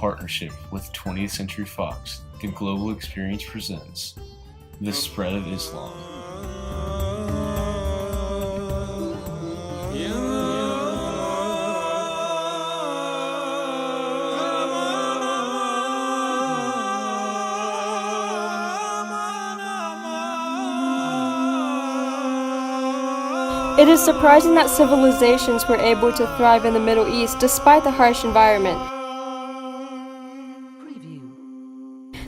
partnership with 20th Century Fox, the Global Experience presents The Spread of Islam. It is surprising that civilizations were able to thrive in the Middle East despite the harsh environment.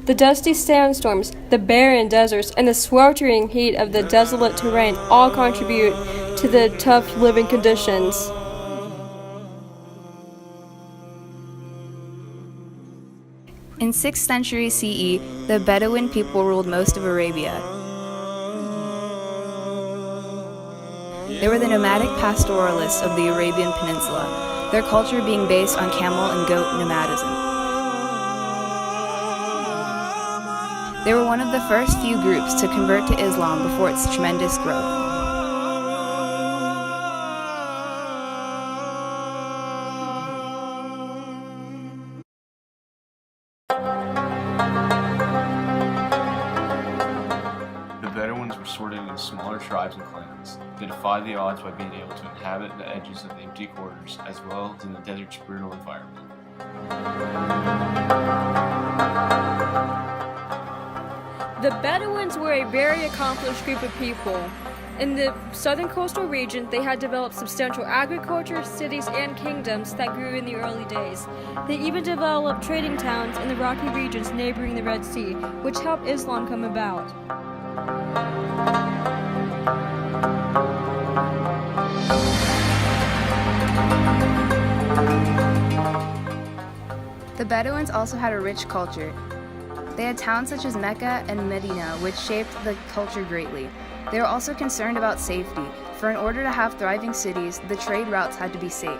The dusty sandstorms, the barren deserts, and the sweltering heat of the desolate terrain all contribute to the tough living conditions. In 6th century CE, the Bedouin people ruled most of Arabia. They were the nomadic pastoralists of the Arabian Peninsula, their culture being based on camel and goat nomadism. They were one of the first few groups to convert to Islam before its tremendous growth. The Bedouins were sorted into smaller tribes and clans. They defied the odds by being able to inhabit the edges of the empty quarters as well as in the desert's brutal environment. The Bedouins were a very accomplished group of people. In the southern coastal region, they had developed substantial agriculture, cities, and kingdoms that grew in the early days. They even developed trading towns in the rocky regions neighboring the Red Sea, which helped Islam come about. The Bedouins also had a rich culture. They had towns such as Mecca and Medina, which shaped the culture greatly. They were also concerned about safety, for in order to have thriving cities, the trade routes had to be safe.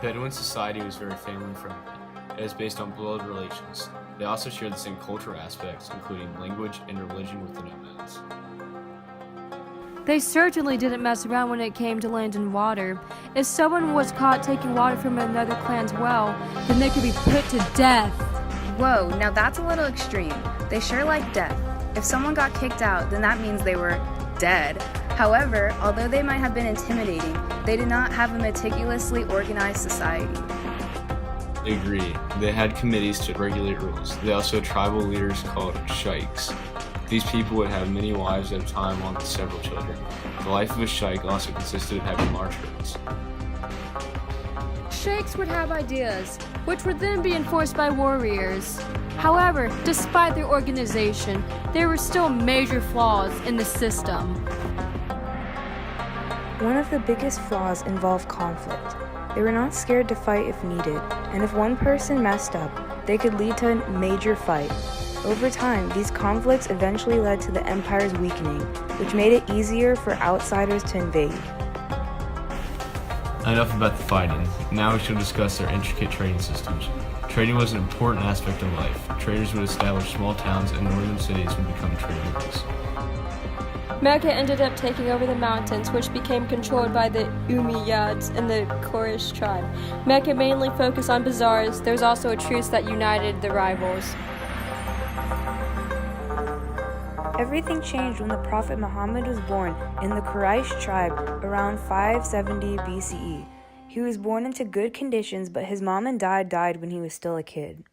Bedouin society was very family-friendly. It is based on blood relations. They also share the same cultural aspects, including language and religion with the nomads. They certainly didn't mess around when it came to land and water. If someone was caught taking water from another clan's well, then they could be put to death. Whoa, now that's a little extreme. They sure like death. If someone got kicked out, then that means they were dead. However, although they might have been intimidating, they did not have a meticulously organized society. They agree. They had committees to regulate rules. They also had tribal leaders called sheikhs. These people would have many wives at a time along with several children. The life of a sheikh also consisted of having large herds. Sheikhs would have ideas, which would then be enforced by warriors. However, despite their organization, there were still major flaws in the system. One of the biggest flaws involved conflict. They were not scared to fight if needed, and if one person messed up, they could lead to a major fight. Over time, these conflicts eventually led to the empire's weakening, which made it easier for outsiders to invade. Enough about the fighting. Now we shall discuss their intricate trading systems. Trading was an important aspect of life. Traders would establish small towns and northern cities would become trade routes. Mecca ended up taking over the mountains, which became controlled by the Umayyads and the Quraysh tribe. Mecca mainly focused on bazaars. There was also a truce that united the rivals. Everything changed when the Prophet Muhammad was born in the Quraysh tribe around 570 BCE. He was born into good conditions, but his mom and dad died when he was still a kid.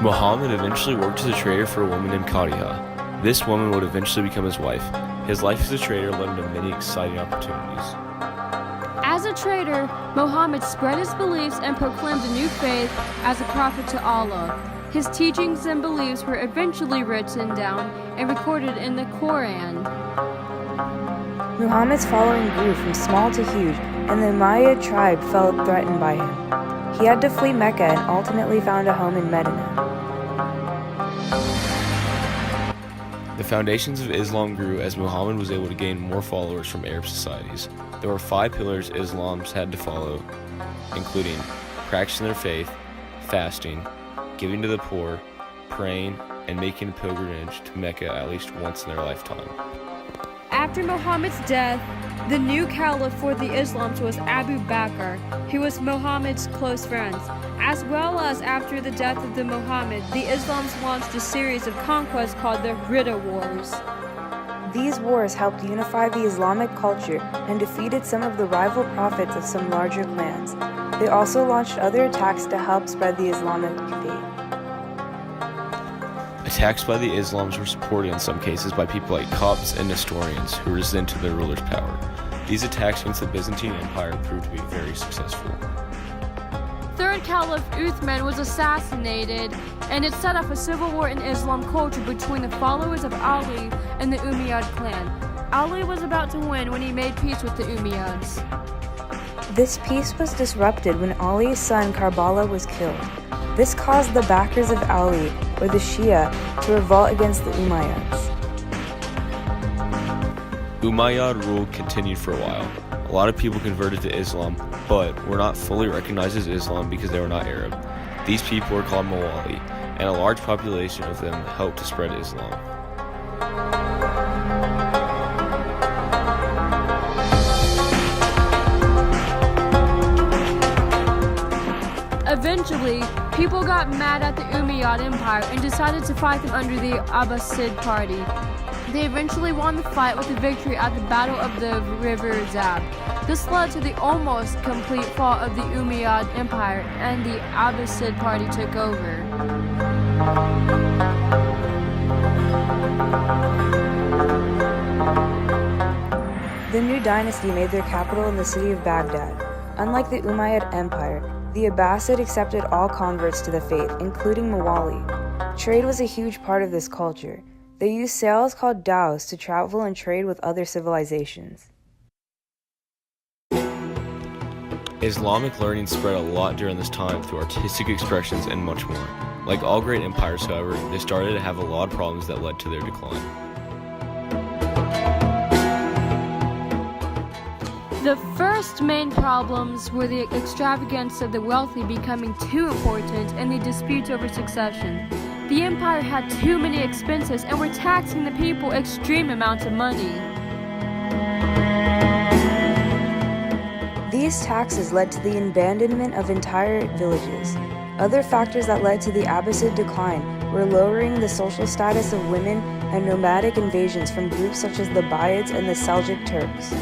Muhammad eventually worked as a trader for a woman named Khadija. This woman would eventually become his wife. His life as a trader led him to many exciting opportunities. As a trader, Muhammad spread his beliefs and proclaimed a new faith as a prophet to Allah. His teachings and beliefs were eventually written down and recorded in the Quran. Muhammad's following grew from small to huge, and the Umayyad tribe felt threatened by him. He had to flee Mecca and ultimately found a home in Medina. The foundations of Islam grew as Muhammad was able to gain more followers from Arab societies. There were 5 pillars Islams had to follow, including practicing their faith, fasting, giving to the poor, praying, and making a pilgrimage to Mecca at least once in their lifetime. After Muhammad's death, the new caliph for the Islams was Abu Bakr, who was Muhammad's close friend. As well as after the death of the Muhammad, the Islams launched a series of conquests called the Ridda Wars. These wars helped unify the Islamic culture and defeated some of the rival prophets of some larger clans. They also launched other attacks to help spread the Islamic faith. Attacks by the Islams were supported in some cases by people like Copts and Nestorians who resented their ruler's power. These attacks against the Byzantine Empire proved to be very successful. Third Caliph Uthman was assassinated, and it set off a civil war in Islam culture between the followers of Ali and the Umayyad clan. Ali was about to win when he made peace with the Umayyads. This peace was disrupted when Ali's son Karbala was killed. This caused the backers of Ali, or the Shia, to revolt against the Umayyads. Umayyad rule continued for a while. A lot of people converted to Islam, but were not fully recognized as Islam because they were not Arab. These people were called Mawali, and a large population of them helped to spread Islam. Eventually, people got mad at the Umayyad Empire and decided to fight them under the Abbasid party. They eventually won the fight with a victory at the Battle of the River Zab. This led to the almost complete fall of the Umayyad Empire, and the Abbasid party took over. The new dynasty made their capital in the city of Baghdad. Unlike the Umayyad Empire, the Abbasid accepted all converts to the faith, including Mawali. Trade was a huge part of this culture. They used sails called dhows to travel and trade with other civilizations. Islamic learning spread a lot during this time through artistic expressions and much more. Like all great empires, however, they started to have a lot of problems that led to their decline. The first main problems were the extravagance of the wealthy becoming too important and the disputes over succession. The empire had too many expenses and were taxing the people extreme amounts of money. These taxes led to the abandonment of entire villages. Other factors that led to the Abbasid decline were lowering the social status of women and nomadic invasions from groups such as the Buyids and the Seljuk Turks.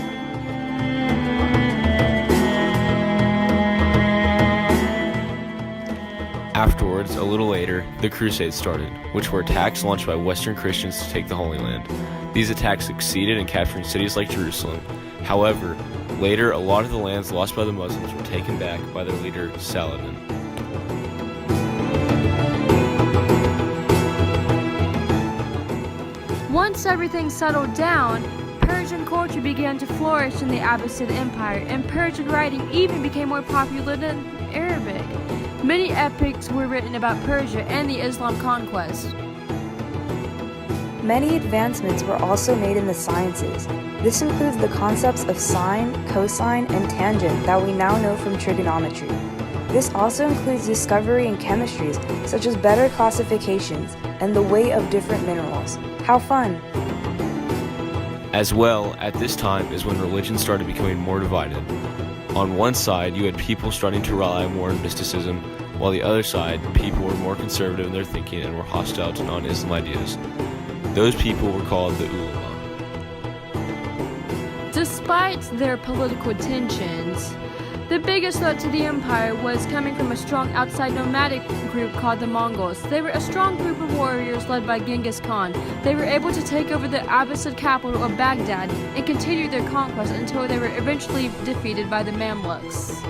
Afterwards, a little later, the Crusades started, which were attacks launched by Western Christians to take the Holy Land. These attacks succeeded in capturing cities like Jerusalem. However, later, a lot of the lands lost by the Muslims were taken back by their leader, Saladin. Once everything settled down, Persian culture began to flourish in the Abbasid Empire, and Persian writing even became more popular than Arabic. Many epics were written about Persia and the Islam conquest. Many advancements were also made in the sciences. This includes the concepts of sine, cosine, and tangent that we now know from trigonometry. This also includes discovery in chemistries, such as better classifications and the weight of different minerals. How fun! As well, at this time is when religion started becoming more divided. On one side, you had people starting to rely more on mysticism, while the other side, people were more conservative in their thinking and were hostile to non-Islam ideas. Those people were called the ulama. Despite their political tensions, the biggest threat to the empire was coming from a strong outside nomadic group called the Mongols. They were a strong group of warriors led by Genghis Khan. They were able to take over the Abbasid capital of Baghdad and continue their conquest until they were eventually defeated by the Mamluks.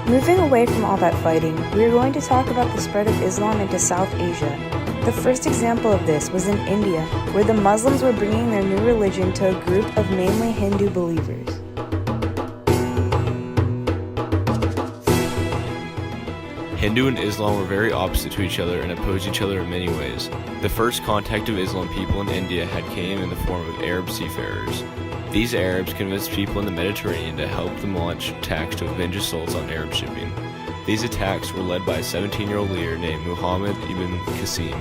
Moving away from all that fighting, we are going to talk about the spread of Islam into South Asia. The first example of this was in India, where the Muslims were bringing their new religion to a group of mainly Hindu believers. Hindu and Islam were very opposite to each other and opposed each other in many ways. The first contact of Islam people in India had came in the form of Arab seafarers. These Arabs convinced people in the Mediterranean to help them launch attacks to avenge assaults on Arab shipping. These attacks were led by a 17-year-old leader named Muhammad ibn Qasim.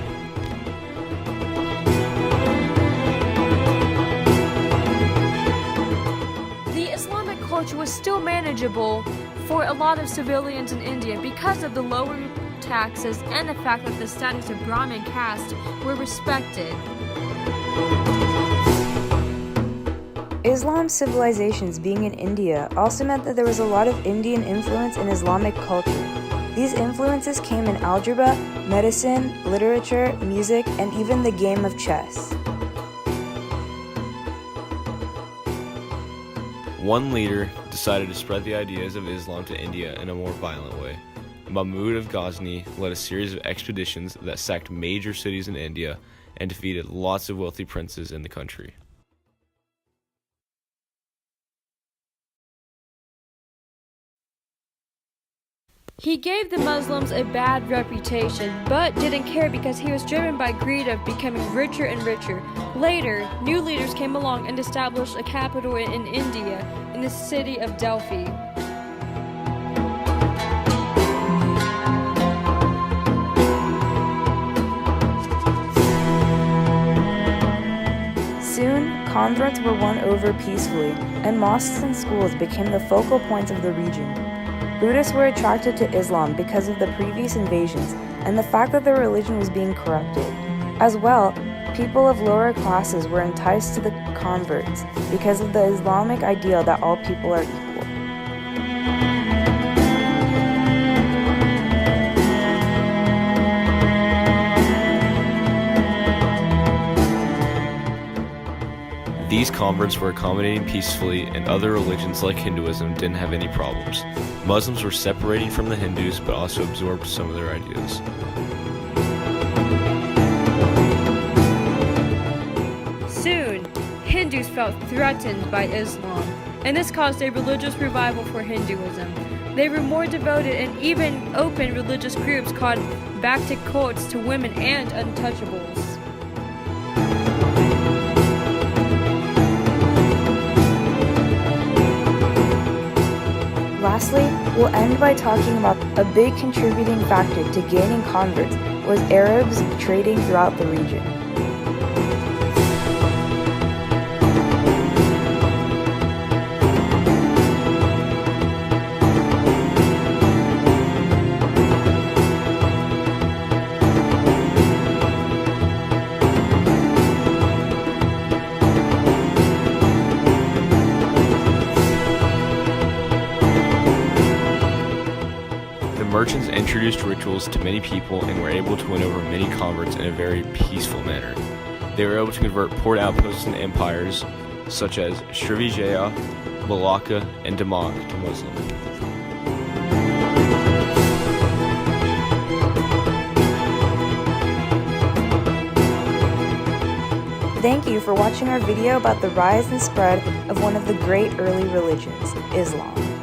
The Islamic culture was still manageable for a lot of civilians in India because of the lower taxes and the fact that the status of Brahmin caste were respected. Islam's civilizations being in India also meant that there was a lot of Indian influence in Islamic culture. These influences came in algebra, medicine, literature, music, and even the game of chess. One leader decided to spread the ideas of Islam to India in a more violent way. Mahmud of Ghazni led a series of expeditions that sacked major cities in India and defeated lots of wealthy princes in the country. He gave the Muslims a bad reputation, but didn't care because he was driven by greed of becoming richer and richer. Later, new leaders came along and established a capital in India, in the city of Delphi. Soon, converts were won over peacefully, and mosques and schools became the focal points of the region. Buddhists were attracted to Islam because of the previous invasions and the fact that their religion was being corrupted. As well, people of lower classes were enticed to the converts because of the Islamic ideal that all people are equal. These converts were accommodating peacefully, and other religions like Hinduism didn't have any problems. Muslims were separating from the Hindus but also absorbed some of their ideas. Soon, Hindus felt threatened by Islam, and this caused a religious revival for Hinduism. They were more devoted and even opened religious groups called Bhakti cults to women and untouchables. Lastly, we'll end by talking about a big contributing factor to gaining converts was Arabs trading throughout the region. Merchants introduced rituals to many people and were able to win over many converts in a very peaceful manner. They were able to convert port outposts and empires such as Srivijaya, Malacca, and Demak to Muslim. Thank you for watching our video about the rise and spread of one of the great early religions, Islam.